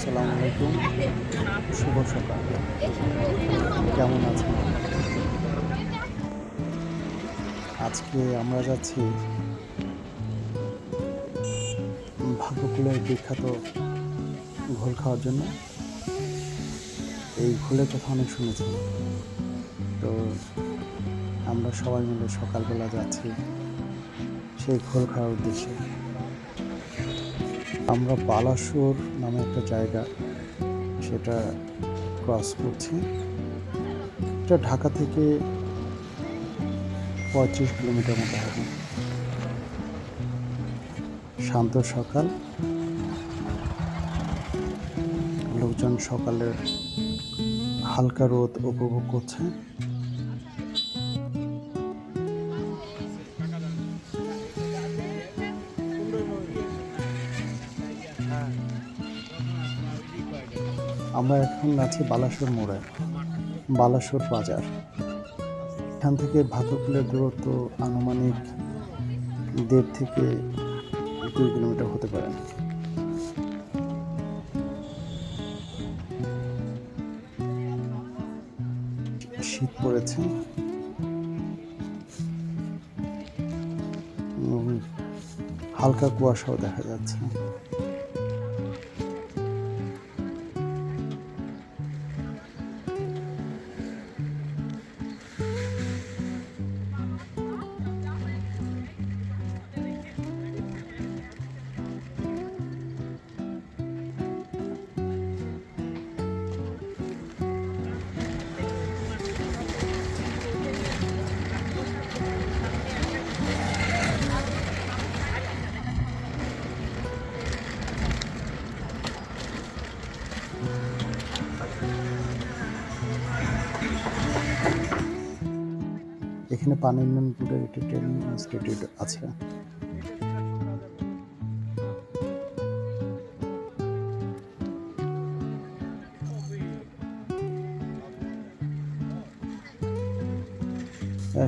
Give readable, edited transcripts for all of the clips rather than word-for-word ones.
আসসালামু আলাইকুম, শুভ সকাল। কেমন আছেন? আজকে আমরা যাচ্ছি ভাগ্যকুলের বিখ্যাত ঘোল খাওয়ার জন্য। এই ঘোলের কথা অনেক শুনেছি, তো আমরা সবাই মিলে সকালবেলা যাচ্ছি সেই ঘোল খাওয়ার উদ্দেশ্যে। আমরা বালাসুর নামে একটা জায়গা, সেটা ক্রস করছি। এটা ঢাকা থেকে ৩৫ কিলোমিটার মতো হবে। শান্ত সকাল, লোকজন সকালের হালকা রোদ উপভোগ করছে। আমরা এখন আছি বালাসুর মোড়ে, বালাসুর বাজার। এখান থেকে ভাগ্যকুলের দূরত্ব আনুমানিক ১.৫ থেকে ২ কিলোমিটার হতে পারে। শীত পড়েছে, হালকা কুয়াশাও দেখা যাচ্ছে। এখানে পানি উন্নয়ন বোর্ডের একটি ট্রেনিং ইনস্টিটিউট আছে।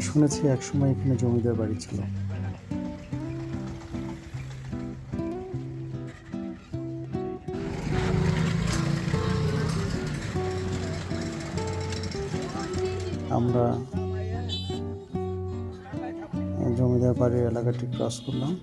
শুনেছি একসময় এখানে জমিদার বাড়ি ছিল। আমরা জমিদার বাড়ির এলাকাটি ক্রস করলাম।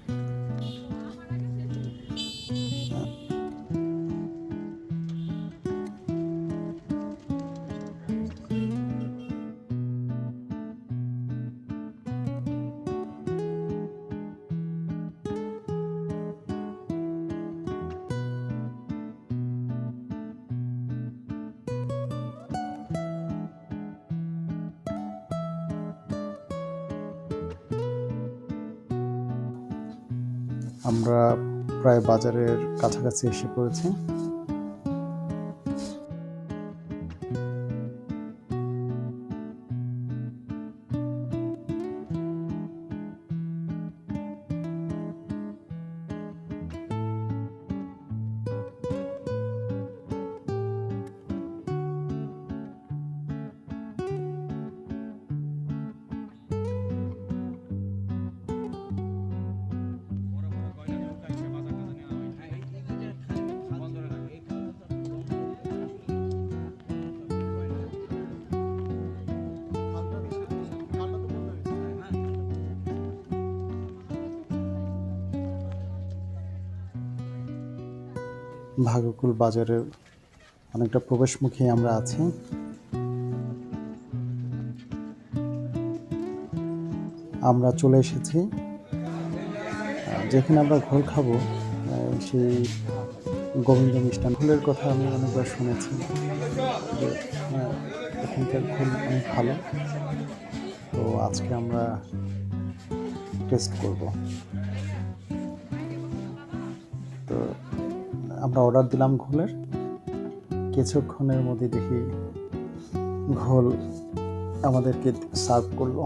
আমরা প্রায় বাজারের কাছাকাছি এসে পড়েছি। ভাগ্যকুল বাজারের অনেকটা প্রবেশমুখী আমরা আছি। আমরা চলে এসেছি যেখানে আমরা ঘোল খাবো, সেই গোবিন্দ মিষ্টান ঘোলের কথা আমি অনেকবার শুনেছি যে এখানকার ঘোল অনেক ভালো। তো আজকে আমরা টেস্ট করব। তো আমরা অর্ডার দিলাম ঘোলের, কিছুক্ষণের মধ্যে দেখি ঘোল আমাদেরকে সার্ভ করলো।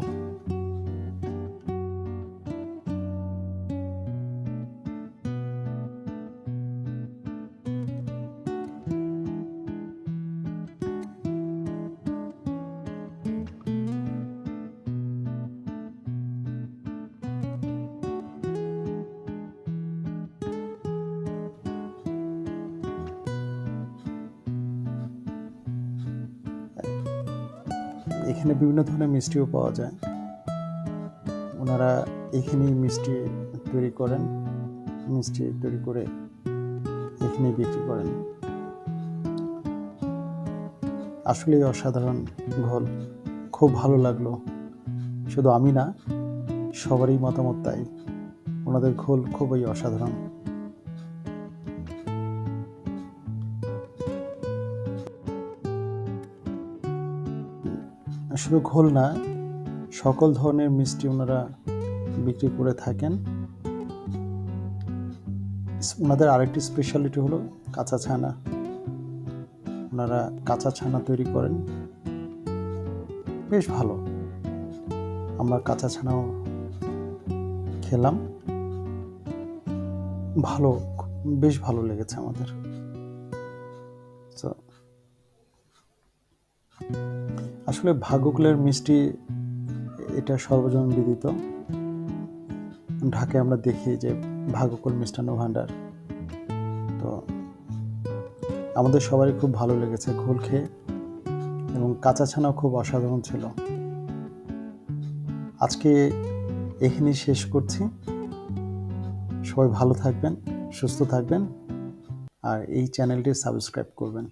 এখানে বিভিন্ন ধরনের মিষ্টিও পাওয়া যায়। ওনারা এখানেই মিষ্টি তৈরি করেন, মিষ্টি তৈরি করে এখানেই বিক্রি করেন। আসলেই অসাধারণ ঘোল, খুব ভালো লাগলো। শুধু আমি না, সবারই মতামত তাই। ওনাদের ঘোল খুবই অসাধারণ। শুধু ঘোল না, সকল ধরনের মিষ্টি ওনারা বিক্রি করে থাকেন। ওনাদের আরেকটি স্পেশালিটি হলো কাঁচা ছানা। ওনারা কাঁচা ছানা তৈরি করেন, বেশ ভালো। আমরা কাঁচা ছানাও খেলাম, ভালো, বেশ ভালো লেগেছে আমাদের। আসলে ভাগ্যকুলের মিষ্টি এটা সর্বজন বিদিত। ঢাকায় আমরা দেখি যে ভাগ্যকুল মিষ্টান্ন ভাণ্ডার। তো আমাদের সবারই খুব ভালো লেগেছে ঘোল খেয়ে, এবং কাঁচা ছানাও খুব অসাধারণ ছিল। আজকে এখানেই শেষ করছি। সবাই ভালো থাকবেন, সুস্থ থাকবেন, আর এই চ্যানেলটি সাবস্ক্রাইব করবেন।